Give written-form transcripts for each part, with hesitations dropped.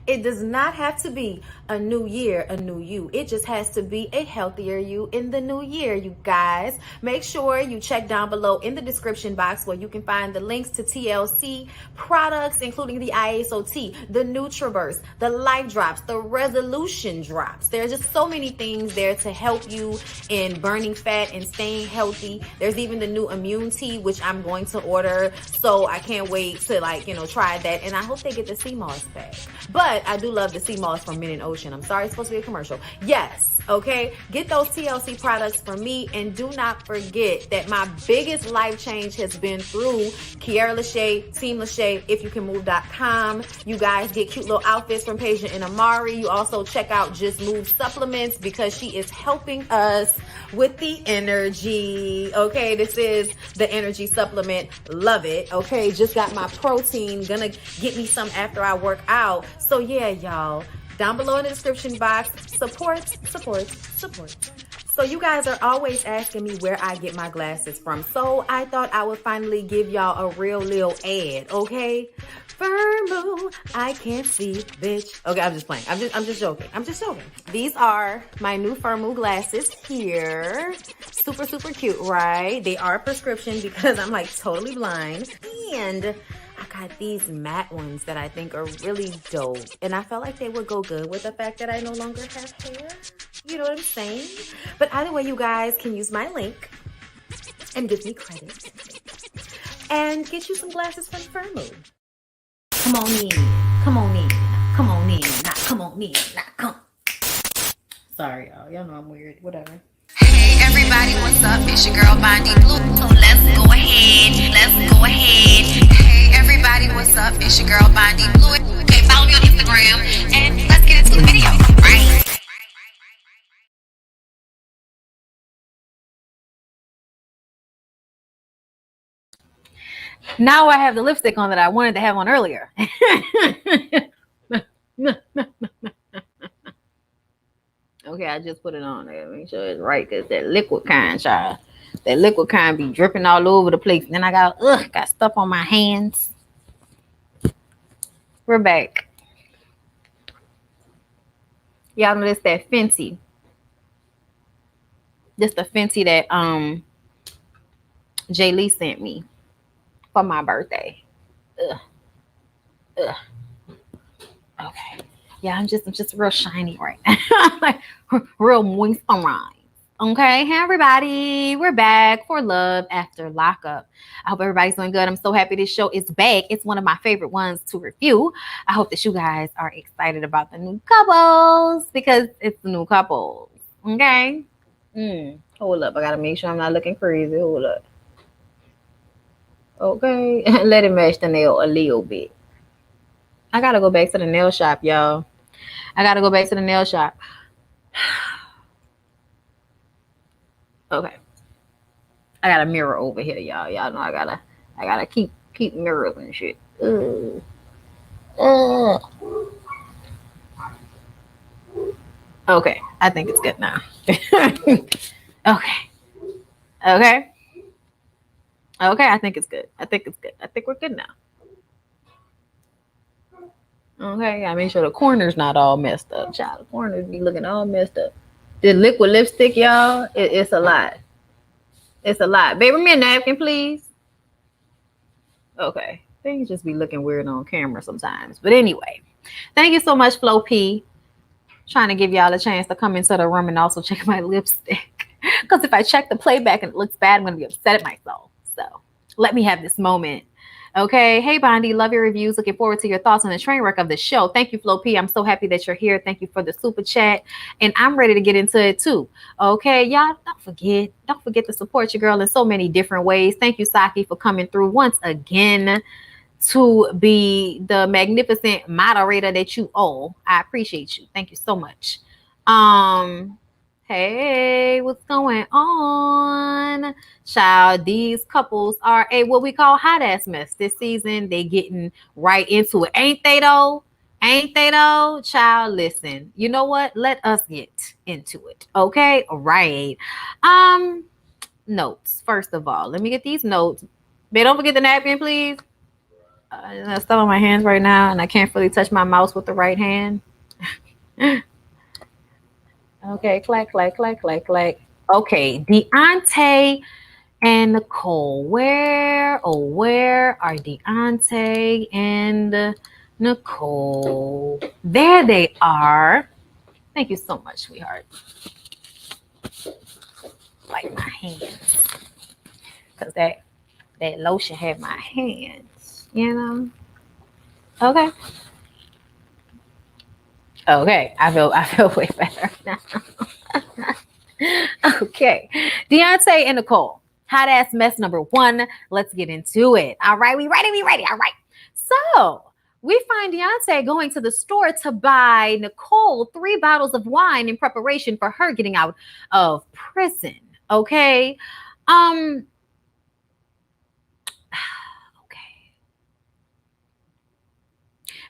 It does not have to be a new year, a new you. It just has to be a healthier you in the new year, you guys. Make sure you check down below in the description box where you can find the links to TLC products, including the ISOT, the Nutraverse, the Life Drops, the Resolution Drops. There's just so many things there to help you in burning fat and staying healthy. There's even the new Immune Tea, which I'm going to order. So I can't wait to try that. And I hope they get the sea moss back. But I do love the sea moss from Mint and Ocean. I'm sorry, it's supposed to be a commercial. Yes, okay? Get those TLC products from me. And do not forget that my biggest life change has been through Kiara LASHAE, Team LASHAE, ifyoucanmove.com. You guys get cute little outfits from Peja and Amari. You also check out Just Move supplements because she is helping us with the energy. Okay, this is the energy supplement. Love it. Okay, just got my protein. Gonna get me some after I work out. So yeah, y'all, down below in the description box, support. So you guys are always asking me where I get my glasses from. So I thought I would finally give y'all a real little ad, okay? Firmoo, I can't see, bitch. Okay, I'm just playing. I'm just joking. These are my new Firmoo glasses here. Super cute, right? They are prescription because I'm like totally blind. And I got these matte ones that I think are really dope. And I felt like they would go good with the fact that I no longer have hair. You know what I'm saying? But either way, you guys can use my link and give me credit. And get you some glasses from Firmoo. Come on in. Sorry, y'all. Y'all know I'm weird. Whatever. Hey everybody, what's up? It's your girl Bondy Blue. So let's go ahead. Hey everybody, what's up? It's your girl Bondy Blue. Okay, follow me on Instagram and let's get into the video, right? Now I have the lipstick on that I wanted to have on earlier. Okay, I just put it on there. Make sure it's right, because that liquid kind, child. That liquid kind be dripping all over the place. Then I got stuff on my hands. We're back. Y'all know this that Fenty. This the Fenty that Jay Lee sent me for my birthday. Ugh. Okay. Yeah, I'm just real shiny right now. Like real moisturized. Okay, hey everybody, we're back for Love After Lockup. I hope everybody's doing good. I'm so happy this show is back. It's one of my favorite ones to review. I hope that you guys are excited about the new couples because it's the new couples. Okay. Hold up, I gotta make sure I'm not looking crazy. Hold up. Okay, let it match the nail a little bit. I gotta go back to the nail shop, y'all. Okay. I got a mirror over here, y'all. Y'all know I gotta keep mirrors and shit. Okay, I think it's good now. Okay, I think it's good. I think we're good now. Okay, I make sure the corner's not all messed up. Child, the corners be looking all messed up. The liquid lipstick, y'all, it's a lot. It's a lot. Baby, me a napkin, please. Okay. Things just be looking weird on camera sometimes. But anyway, thank you so much, Flo P. Trying to give y'all a chance to come into the room and also check my lipstick. Because if I check the playback and it looks bad, I'm going to be upset at myself. So let me have this moment. Okay. Hey, Bondy. Love your reviews. Looking forward to your thoughts on the train wreck of the show. Thank you, Flo P. I'm so happy that you're here. Thank you for the super chat. And I'm ready to get into it too. Okay, y'all, don't forget to support your girl in so many different ways. Thank you, Saki, for coming through once again to be the magnificent moderator that you owe. I appreciate you. Thank you so much. Hey, what's going on? Child, these couples are what we call hot ass mess this season. They getting right into it. Ain't they though? Child, listen. You know what? Let us get into it. Okay? All right. Notes. First of all, let me get these notes. But don't forget the napkin, please. I'm still on my hands right now, and I can't really touch my mouse with the right hand. Okay, clack, clack, clack, clack, clack. Okay, Deontay and Nicole. Where are Deontay and Nicole? There they are. Thank you so much, sweetheart. Like my hands, because that lotion had my hands, you know. Okay. Okay. I feel way better now. Okay. Deontay and Nicole. Hot ass mess number 1. Let's get into it. All right. We ready? We ready. All right. So we find Deontay going to the store to buy Nicole 3 bottles of wine in preparation for her getting out of prison. Okay. Okay.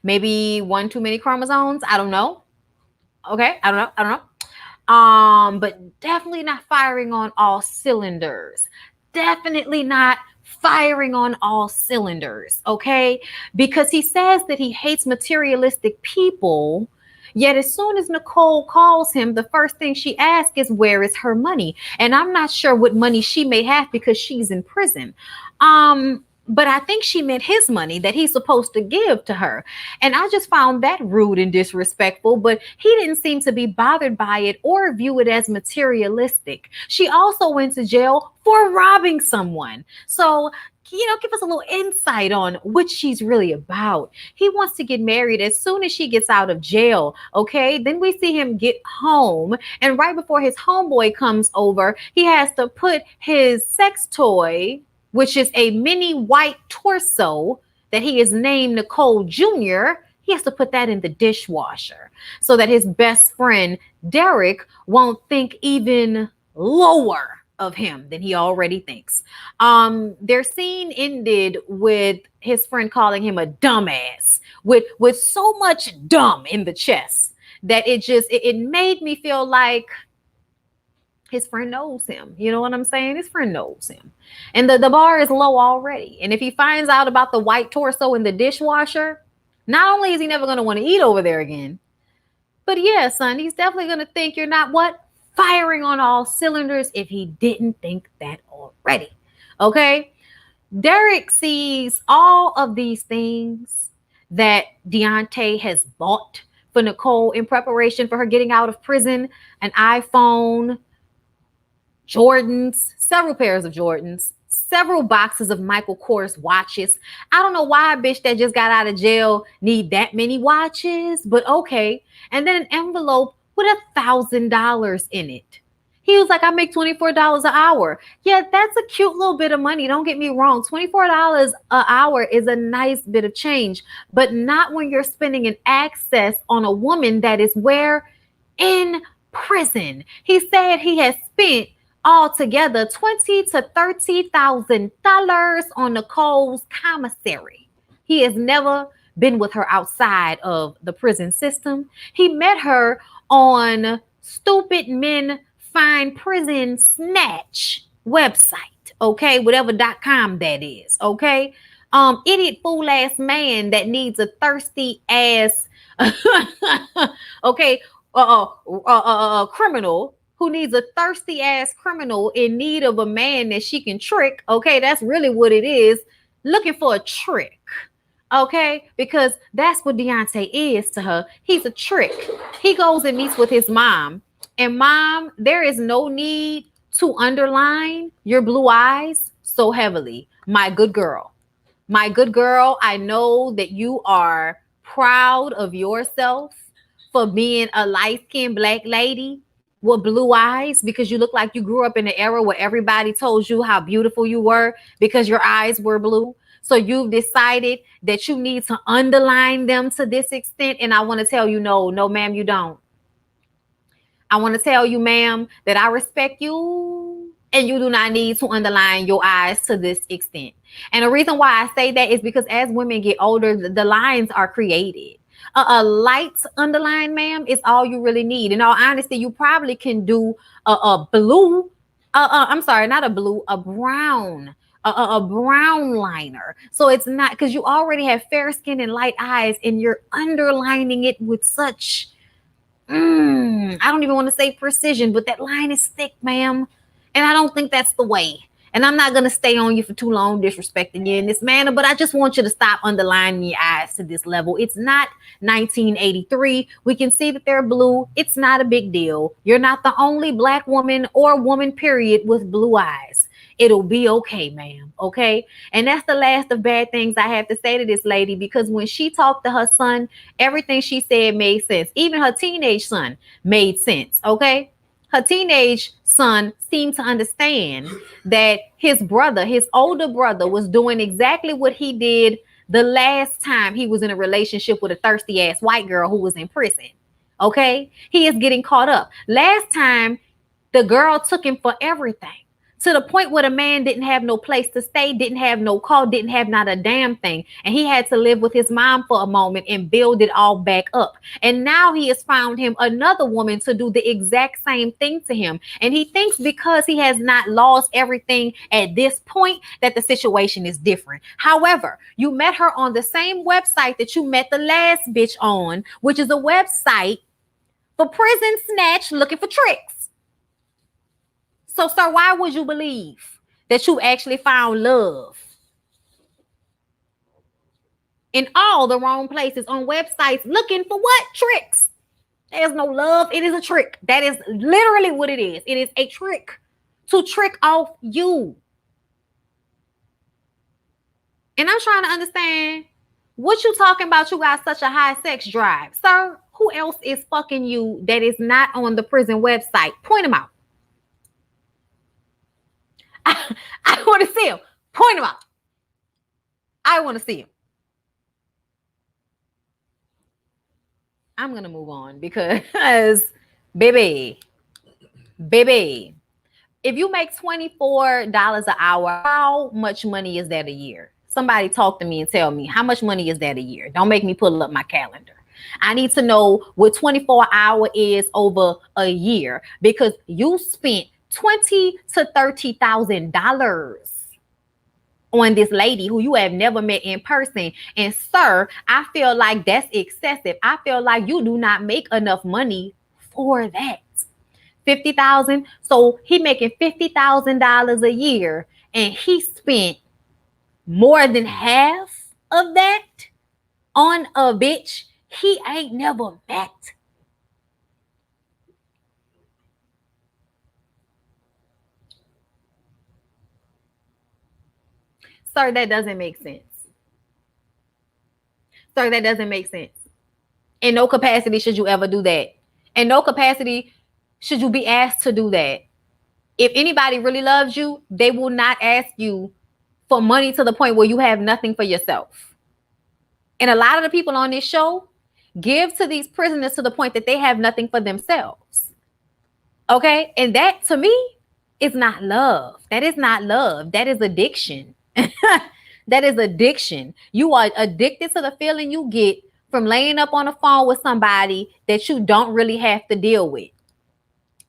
Maybe 1 too many chromosomes. I don't know. Okay. I don't know. But definitely not firing on all cylinders. Definitely not firing on all cylinders, okay? Because he says that he hates materialistic people. Yet as soon as Nicole calls him, the first thing she asks is, where is her money? And I'm not sure what money she may have because she's in prison. But I think she meant his money that he's supposed to give to her. And I just found that rude and disrespectful, but he didn't seem to be bothered by it or view it as materialistic. She also went to jail for robbing someone. So, give us a little insight on what she's really about. He wants to get married as soon as she gets out of jail, okay? Then we see him get home, and right before his homeboy comes over, he has to put his sex toy, which is a mini white torso that he is named Nicole Jr., he has to put that in the dishwasher so that his best friend, Derek, won't think even lower of him than he already thinks. Their scene ended with his friend calling him a dumbass with so much dumb in the chest that it made me feel like his friend knows him. You know what I'm saying? His friend knows him. And the bar is low already. And if he finds out about the white torso in the dishwasher, not only is he never going to want to eat over there again, but yeah, son, he's definitely going to think you're not what? Firing on all cylinders if he didn't think that already. Okay? Derek sees all of these things that Deontay has bought for Nicole in preparation for her getting out of prison: an iPhone, Jordans, several pairs of Jordans, several boxes of Michael Kors watches. I don't know why a bitch that just got out of jail need that many watches, but okay. And then an envelope with $1,000 in it. He was like, I make $24 an hour. Yeah, that's a cute little bit of money. Don't get me wrong. $24 an hour is a nice bit of change, but not when you're spending an access on a woman that is where? In prison. He said he has spent altogether $20,000 to $30,000 on Nicole's commissary. He has never been with her outside of the prison system. He met her on Stupid Men Find Prison Snatch website, okay? Whatever.com that is, okay? Idiot fool ass man that needs a thirsty ass, okay, criminal who needs a thirsty ass criminal in need of a man that she can trick. Okay, that's really what it is. Looking for a trick. Okay, because that's what Deontay is to her. He's a trick. He goes and meets with his mom. And mom, there is no need to underline your blue eyes so heavily. My good girl. My good girl, I know that you are proud of yourself for being a light-skinned black lady with blue eyes, because you look like you grew up in an era where everybody told you how beautiful you were because your eyes were blue. So you've decided that you need to underline them to this extent. And I want to tell you, no, ma'am, you don't. I want to tell you, ma'am, that I respect you and you do not need to underline your eyes to this extent. And the reason why I say that is because as women get older, the lines are created. A light underline, ma'am, is all you really need. In all honesty, you probably can do a blue, I'm sorry, not a blue, a brown a brown liner. So it's not, because you already have fair skin and light eyes and you're underlining it with such, I don't even want to say precision, but that line is thick, ma'am. And I don't think that's the way. And I'm not going to stay on you for too long disrespecting you in this manner, but I just want you to stop underlining your eyes to this level. It's not 1983. We can see that they're blue. It's not a big deal. You're not the only black woman or woman, period, with blue eyes. It'll be okay, ma'am. Okay. And that's the last of bad things I have to say to this lady, because when she talked to her son, everything she said made sense. Even her teenage son made sense. Okay. Her teenage son seemed to understand that his brother, his older brother, was doing exactly what he did the last time he was in a relationship with a thirsty ass white girl who was in prison. Okay. He is getting caught up. Last time, the girl took him for everything, to the point where the man didn't have no place to stay, didn't have no car, didn't have not a damn thing. And he had to live with his mom for a moment and build it all back up. And now he has found him another woman to do the exact same thing to him. And he thinks because he has not lost everything at this point that the situation is different. However, you met her on the same website that you met the last bitch on, which is a website for prison snatch looking for tricks. So, sir, why would you believe that you actually found love in all the wrong places on websites looking for what? Tricks. There's no love. It is a trick. That is literally what it is. It is a trick to trick off you. And I'm trying to understand what you talking about. You got such a high sex drive. Sir, who else is fucking you that is not on the prison website? Point them out. I want to see him. Point him out. I want to see him. I'm going to move on because, baby, if you make $24 an hour, how much money is that a year? Somebody talk to me and tell me, how much money is that a year? Don't make me pull up my calendar. I need to know what 24 hour is over a year, because you spent $20,000 to $30,000 on this lady who you have never met in person. And sir, I feel like that's excessive. I feel like you do not make enough money for that. $50,000. So he making $50,000 a year, and he spent more than half of that on a bitch he ain't never met. Sir, that doesn't make sense. Sir, that doesn't make sense. In no capacity should you ever do that. In no capacity should you be asked to do that. If anybody really loves you, they will not ask you for money to the point where you have nothing for yourself. And a lot of the people on this show give to these prisoners to the point that they have nothing for themselves. Okay? And that, to me, is not love. That is not love. That is addiction. That is addiction. You are addicted to the feeling you get from laying up on the phone with somebody that you don't really have to deal with.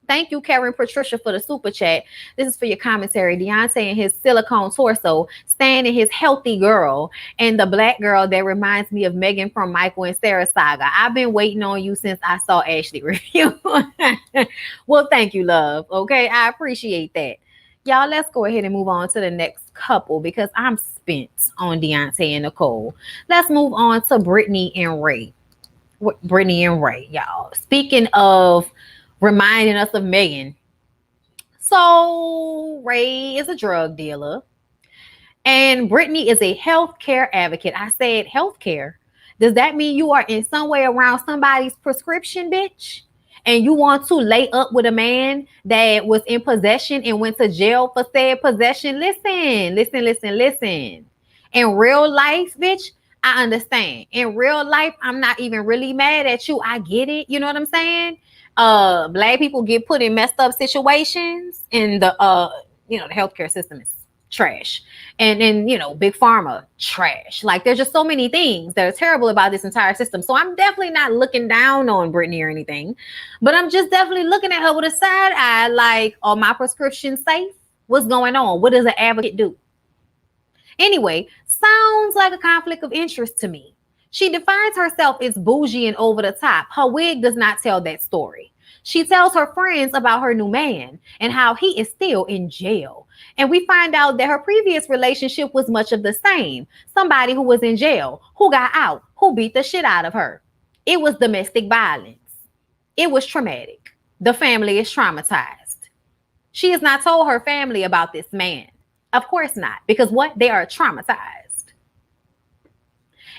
Thank you, Karen Patricia, for the super chat. This is for your commentary. Deontay and his silicone torso, Stan and his healthy girl, and the black girl that reminds me of Megan from Michael and Sarah saga. I've been waiting on you since I saw Ashley review. Well, thank you, love. Okay, I appreciate that. Y'all, let's go ahead and move on to the next couple because I'm spent on Deontay and Nicole. Let's move on to Brittany and Ray. Brittany and Ray, y'all. Speaking of reminding us of Megan. So Ray is a drug dealer and Brittany is a healthcare advocate. I said healthcare. Does that mean you are in some way around somebody's prescription, bitch? And you want to lay up with a man that was in possession and went to jail for said possession? Listen. In real life, bitch, I understand. In real life, I'm not even really mad at you. I get it. You know what I'm saying? Black people get put in messed up situations, and the the healthcare system is trash, and big pharma trash. Like, there's just so many things that are terrible about this entire system. So I'm definitely not looking down on Brittany or anything, but I'm just definitely looking at her with a side eye, like, are my prescriptions safe? What's going on? What does an advocate do? Anyway, sounds like a conflict of interest to me. She defines herself as bougie and over the top. Her wig does not tell that story. She tells her friends about her new man and how he is still in jail. And we find out that her previous relationship was much of the same. Somebody who was in jail, who got out, who beat the shit out of her. It was domestic violence. It was traumatic. The family is traumatized. She has not told her family about this man. Of course not, because what? They are traumatized.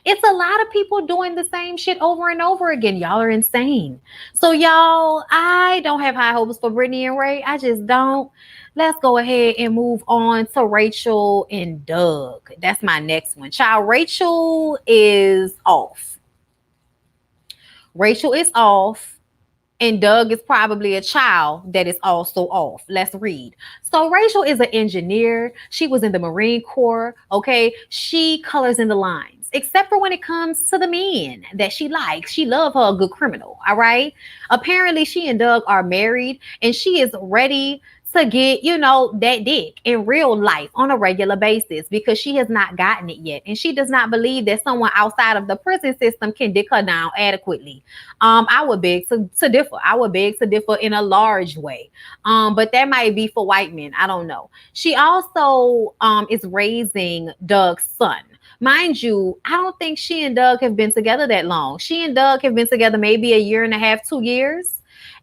It's a lot of people doing the same shit over and over again. Y'all are insane. So y'all, I don't have high hopes for Brittany and Ray. I just don't. Let's go ahead and move on to Rachel and Doug. That's my next one. Child, Rachel is off. Rachel is off. And Doug is probably a child that is also off. Let's read. So Rachel is an engineer. She was in the Marine Corps. Okay. She colors in the lines, except for when it comes to the men that she likes. She loves her a good criminal. All right. Apparently she and Doug are married and she is ready to get, that dick in real life on a regular basis because she has not gotten it yet. And she does not believe that someone outside of the prison system can dick her down adequately. I would beg to differ. I would beg to differ in a large way. But that might be for white men. I don't know. She also is raising Doug's son. Mind you, I don't think she and Doug have been together that long. She and Doug have been together maybe a year and a half, 2 years.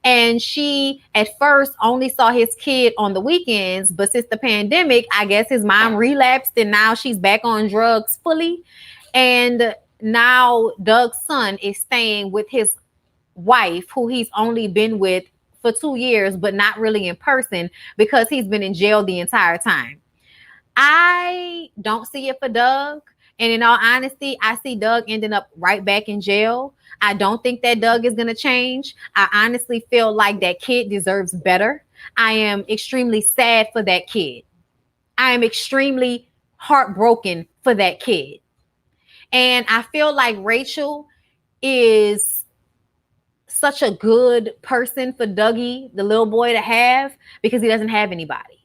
And she at first only saw his kid on the weekends, but since the pandemic, I guess his mom relapsed and now she's back on drugs fully. And now Doug's son is staying with his wife, who he's only been with for 2 years, but not really in person because he's been in jail the entire time. I don't see it for Doug. And in all honesty, I see Doug ending up right back in jail. I don't think that Doug is going to change. I honestly feel like that kid deserves better. I am extremely sad for that kid. I am extremely heartbroken for that kid. And I feel like Rachel is such a good person for Dougie, the little boy, to have because he doesn't have anybody.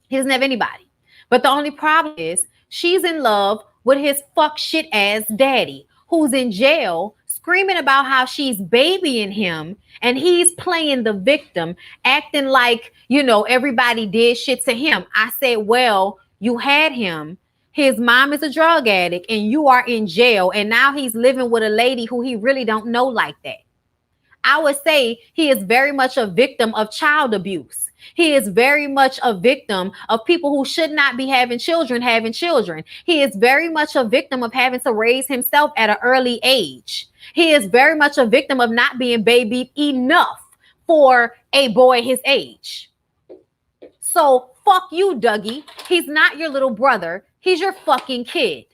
He doesn't have anybody. But the only problem is she's in love with his fuck shit ass daddy, who's in jail screaming about how she's babying him and he's playing the victim, acting like, everybody did shit to him. I said, well, you had him. His mom is a drug addict and you are in jail. And now he's living with a lady who he really don't know like that. I would say he is very much a victim of child abuse. He is very much a victim of people who should not be having children. He is very much a victim of having to raise himself at an early age. He is very much a victim of not being babied enough for a boy his age. So fuck you, Dougie. He's not your little brother. He's your fucking kid.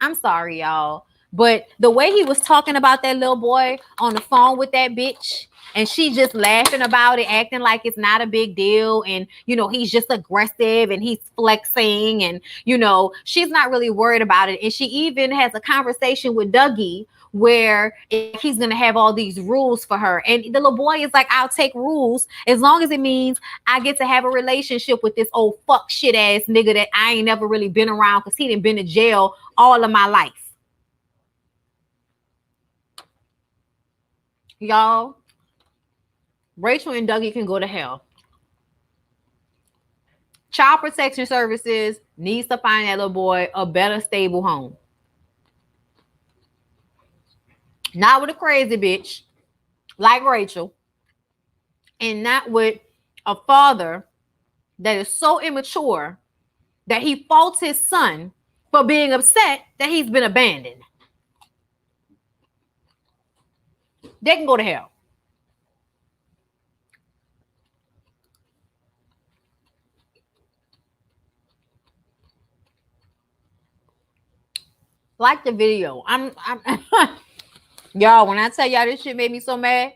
I'm sorry, y'all. But the way he was talking about that little boy on the phone with that bitch, and she just laughing about it, acting like it's not a big deal. And, he's just aggressive and he's flexing and, she's not really worried about it. And she even has a conversation with Dougie where he's going to have all these rules for her. And the little boy is like, I'll take rules as long as it means I get to have a relationship with this old fuck shit ass nigga that I ain't never really been around because he done been to jail all of my life. Y'all, Rachel and Dougie can go to hell. Child Protection Services needs to find that little boy a better, stable home. Not with a crazy bitch like Rachel, and not with a father that is so immature that he faults his son for being upset that he's been abandoned. They can go to hell. Like the video. I'm y'all, when I tell y'all this shit made me so mad,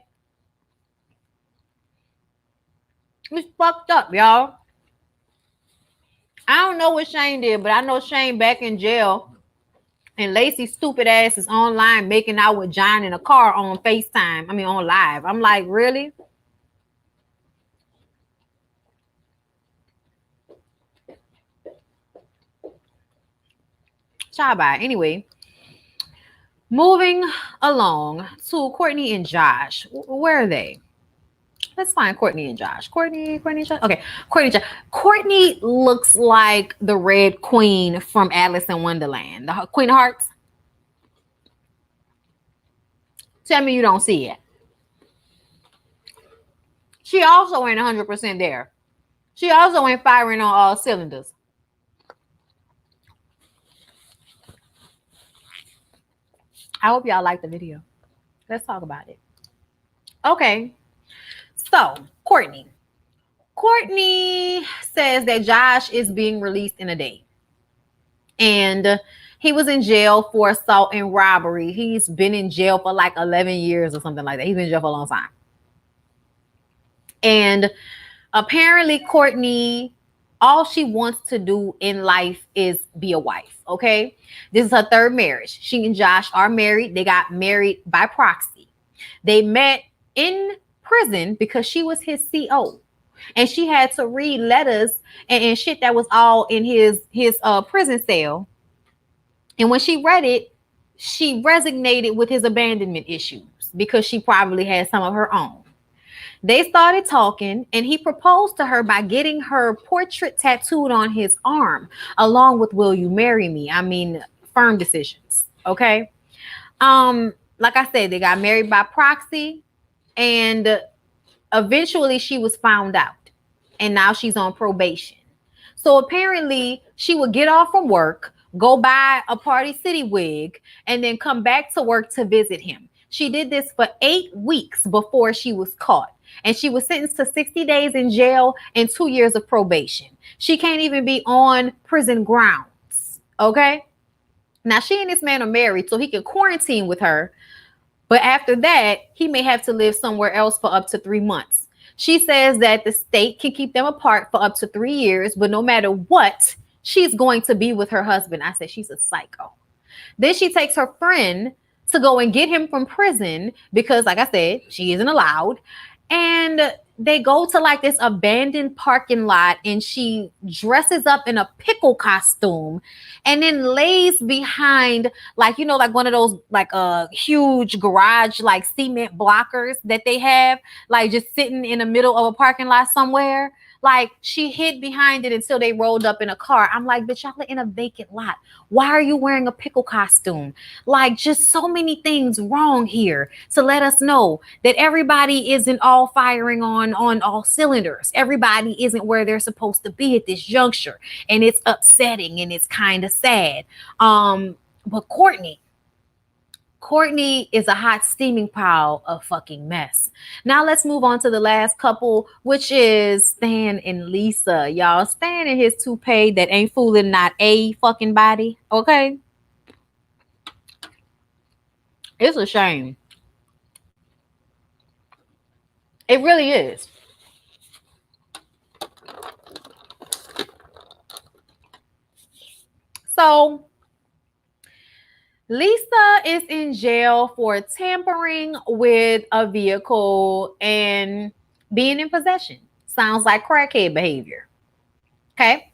it's fucked up, y'all. I don't know what Shane did, but I know Shane back in jail and Lacey's stupid ass is online making out with John in a car on FaceTime. On live. I'm like, really? Child bye. Anyway, moving along to Courtney and Josh. Where are they? Let's find Courtney and Josh. Courtney and Josh. Okay, Courtney and Josh. Courtney looks like the Red Queen from Alice in Wonderland. The Queen of Hearts. Tell me you don't see it. She also ain't 100% there. She also ain't firing on all cylinders. I hope y'all like the video. Let's talk about it. Okay. So, Courtney. Courtney says that Josh is being released in a day. And he was in jail for assault and robbery. He's been in jail for like 11 years or something like that. He's been in jail for a long time. And apparently, Courtney, all she wants to do in life is be a wife, okay? This is her third marriage. She and Josh are married. They got married by proxy. They met in prison because she was his CO. And she had to read letters and shit that was all in his prison cell. And when she read it, she resonated with his abandonment issues because she probably had some of her own. They started talking, and he proposed to her by getting her portrait tattooed on his arm, along with "Will you marry me?" I mean, firm decisions. Okay. Like I said, they got married by proxy, and eventually she was found out, and now she's on probation. So apparently she would get off from work, go buy a Party City wig, and then come back to work to visit him. She did this for 8 weeks before she was caught. And she was sentenced to 60 days in jail and 2 years of probation. She can't even be on prison grounds. Okay. Now she and this man are married, so he can quarantine with her. But after that, he may have to live somewhere else for up to 3 months. She says that the state can keep them apart for up to 3 years, but no matter what, she's going to be with her husband. I said, she's a psycho. Then she takes her friend to go and get him from prison because, like I said, she isn't allowed. And they go to like this abandoned parking lot, and she dresses up in a pickle costume and then lays behind like, you know, like one of those like huge garage like cement blockers that they have, like just sitting in the middle of a parking lot somewhere. Like she hid behind it until they rolled up in a car. I'm like, bitch, y'all are in a vacant lot. Why are you wearing a pickle costume? Like just so many things wrong here to let us know that everybody isn't all firing on all cylinders. Everybody isn't where they're supposed to be at this juncture. And it's upsetting and it's kind of sad. But Courtney is a hot steaming pile of fucking mess. Now let's move on to the last couple, which is Stan and Lisa. Y'all, Stan and his toupee that ain't fooling not a fucking body. Okay. It's a shame. It really is. So Lisa is in jail for tampering with a vehicle and being in possession. Sounds like crackhead behavior. Okay.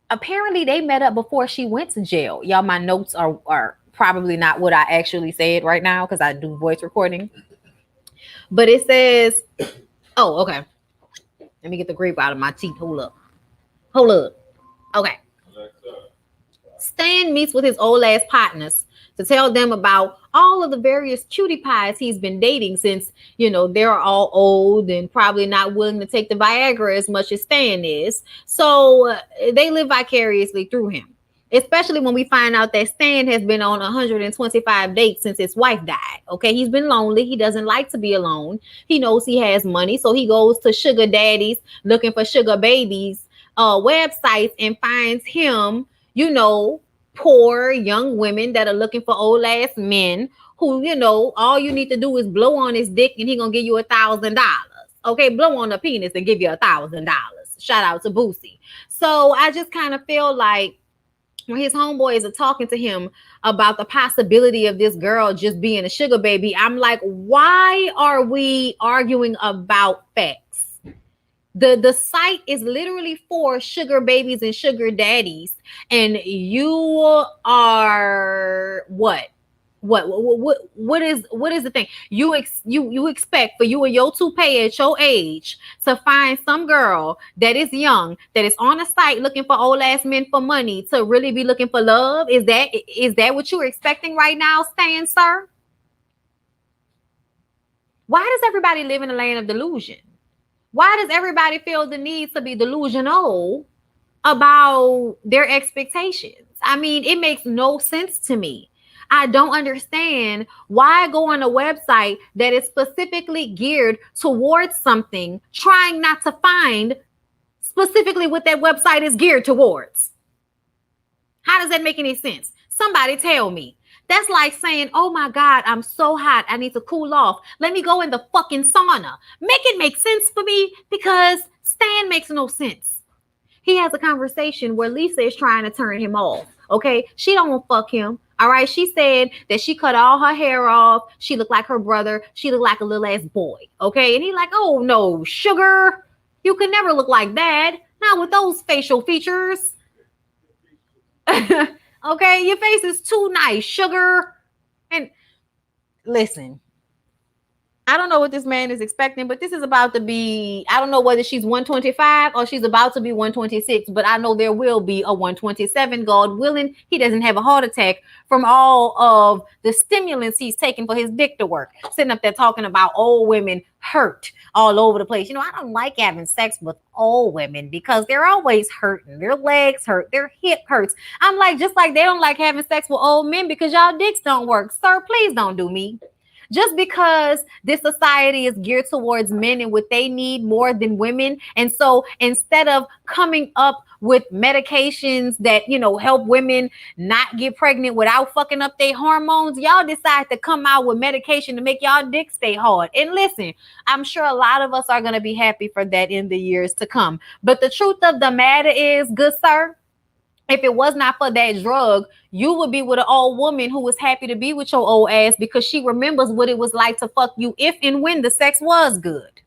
Apparently they met up before she went to jail. Y'all, my notes are probably not what I actually said right now because I do voice recording. But it says, oh, okay. Let me get the grape out of my teeth. Hold up. Okay. Stan meets with his old ass partners to tell them about all of the various cutie pies he's been dating since, you know, they're all old and probably not willing to take the Viagra as much as Stan is. So they live vicariously through him, especially when we find out that Stan has been on 125 dates since his wife died. Okay, he's been lonely. He doesn't like to be alone. He knows he has money, so he goes to sugar daddies looking for sugar babies websites and finds him, you know, poor young women that are looking for old ass men who, you know, all you need to do is blow on his dick and he gonna give you $1,000. Okay, blow on the penis and give you $1,000. Shout out to Boosie. So I just kind of feel like when his homeboys are talking to him about the possibility of this girl just being a sugar baby, I'm like, why are we arguing about facts? The site is literally for sugar babies and sugar daddies, and you are what is the thing you expect for you and your toupee at your age to find some girl that is young, that is on a site looking for old ass men for money, to really be looking for love? Is that what you're expecting right now, Stan, sir? Why does everybody live in a land of delusion? Why does everybody feel the need to be delusional about their expectations? I mean, it makes no sense to me. I don't understand why go on a website that is specifically geared towards something, trying not to find specifically what that website is geared towards. How does that make any sense? Somebody tell me. That's like saying, oh my God, I'm so hot. I need to cool off. Let me go in the fucking sauna. Make it make sense for me, because Stan makes no sense. He has a conversation where Lisa is trying to turn him off. Okay. She don't fuck him. All right. She said that she cut all her hair off. She looked like her brother. She looked like a little ass boy. Okay. And he's like, oh no, sugar. You could never look like that. Not with those facial features. Okay, your face is too nice, sugar. And listen, I don't know what this man is expecting, but this is about to be, I don't know whether she's 125 or she's about to be 126, but I know there will be a 127, God willing. He doesn't have a heart attack from all of the stimulants he's taking for his dick to work. Sitting up there talking about old women hurt all over the place. You know, I don't like having sex with old women because they're always hurting. Their legs hurt, their hip hurts. I'm like, just like they don't like having sex with old men because y'all dicks don't work. Sir, please don't do me. Just because this society is geared towards men and what they need more than women. And so instead of coming up with medications that, you know, help women not get pregnant without fucking up their hormones, y'all decide to come out with medication to make y'all dick stay hard. And listen, I'm sure a lot of us are going to be happy for that in the years to come. But the truth of the matter is, good sir, if it was not for that drug, you would be with an old woman who was happy to be with your old ass because she remembers what it was like to fuck you if and when the sex was good.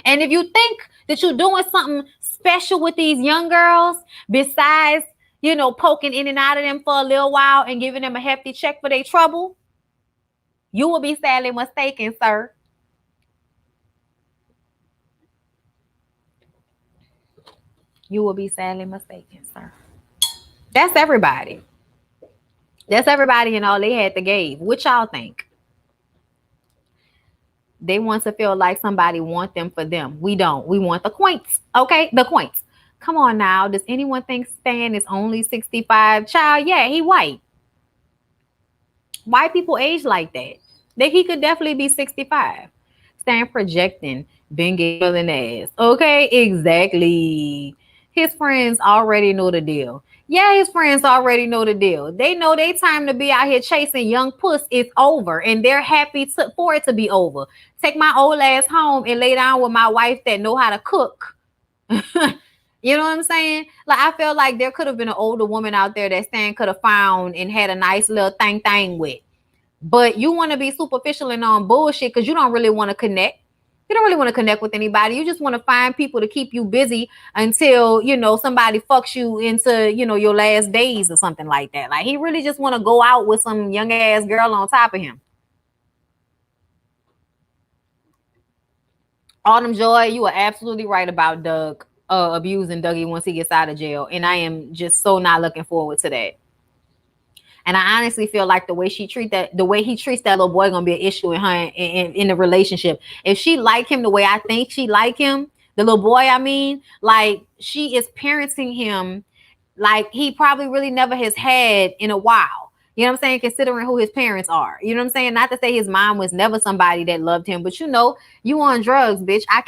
And if you think that you're doing something special with these young girls, besides, you know, poking in and out of them for a little while and giving them a hefty check for their trouble, you will be sadly mistaken, sir. You will be sadly mistaken, sir. That's everybody. That's everybody and all they had to give. What y'all think? They want to feel like somebody want them for them. We don't. We want the coins. Okay? The coins. Come on now. Does anyone think Stan is only 65? Child, yeah, he white. White people age like that. That he could definitely be 65. Stan projecting, been feeling ass. Okay, exactly. His friends already know the deal. Yeah, his friends already know the deal. They know their time to be out here chasing young puss is over, and they're happy for it to be over. Take my old ass home and lay down with my wife that know how to cook. You know what I'm saying? Like, I feel like there could have been an older woman out there that Stan could have found and had a nice little thing with. But you want to be superficial and on bullshit because you don't really want to connect. You don't really want to connect with anybody. You just want to find people to keep you busy until, you know, somebody fucks you into, you know, your last days or something like that. Like, he really just want to go out with some young ass girl on top of him. Autumn Joy, you are absolutely right about Doug abusing Dougie once he gets out of jail. And I am just so not looking forward to that. And I honestly feel like the way he treats that little boy gonna be an issue in her in the relationship. If she like him the way I think she like him, the little boy, I mean, like, she is parenting him like he probably really never has had in a while. You know what I'm saying? Considering who his parents are. You know what I'm saying? Not to say his mom was never somebody that loved him, but you know, you on drugs, bitch. I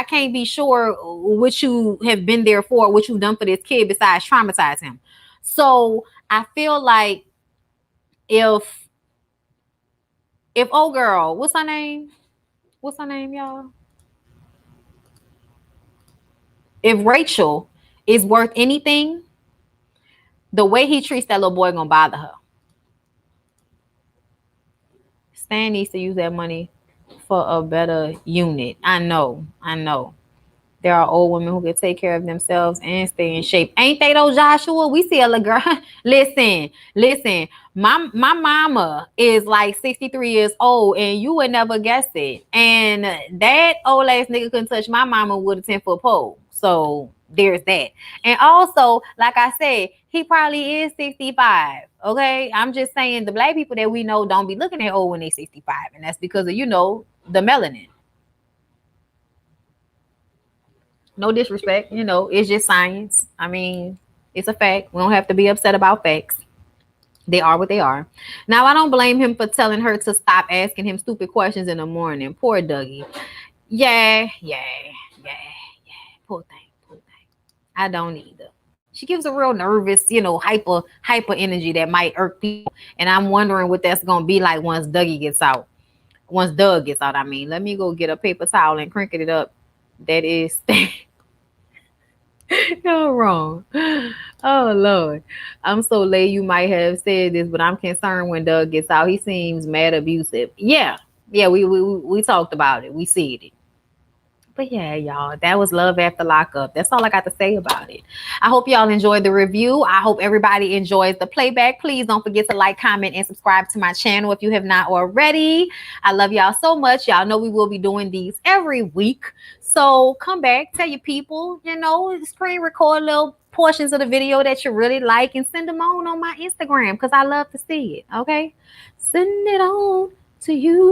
can't be sure what you have been there for, what you've done for this kid besides traumatize him. So I feel like if old girl, what's her name? What's her name, y'all? If Rachel is worth anything, the way he treats that little boy gonna bother her. Stan needs to use that money for a better unit. I know. There are old women who can take care of themselves and stay in shape. Ain't they though, Joshua? We see a little girl. Listen. My mama is like 63 years old, and you would never guess it. And that old ass nigga couldn't touch my mama with a 10-foot pole. So there's that. And also, like I said, he probably is 65. Okay. I'm just saying the black people that we know don't be looking at old when they 65. And that's because of, the melanin. No disrespect, it's just science. I mean, it's a fact. We don't have to be upset about facts. They are what they are. Now, I don't blame him for telling her to stop asking him stupid questions in the morning. Poor Dougie. Yeah. Poor thing. I don't either. She gives a real nervous, hyper energy that might irk people. And I'm wondering what that's gonna be like once Dougie gets out. Once Doug gets out, I mean. Let me go get a paper towel and crinkle it up. That is You're wrong. Oh Lord. I'm so late you might have said this, but I'm concerned when Doug gets out. He seems mad abusive. Yeah. Yeah, we talked about it. We see it. But yeah, y'all, that was Love After Lockup. That's all I got to say about it. I hope y'all enjoyed the review. I hope everybody enjoys the playback. Please don't forget to like, comment, and subscribe to my channel if you have not already. I love y'all so much. Y'all know we will be doing these every week. So come back, tell your people, screen record little portions of the video that you really like and send them on my Instagram because I love to see it. Okay? Send it on to you.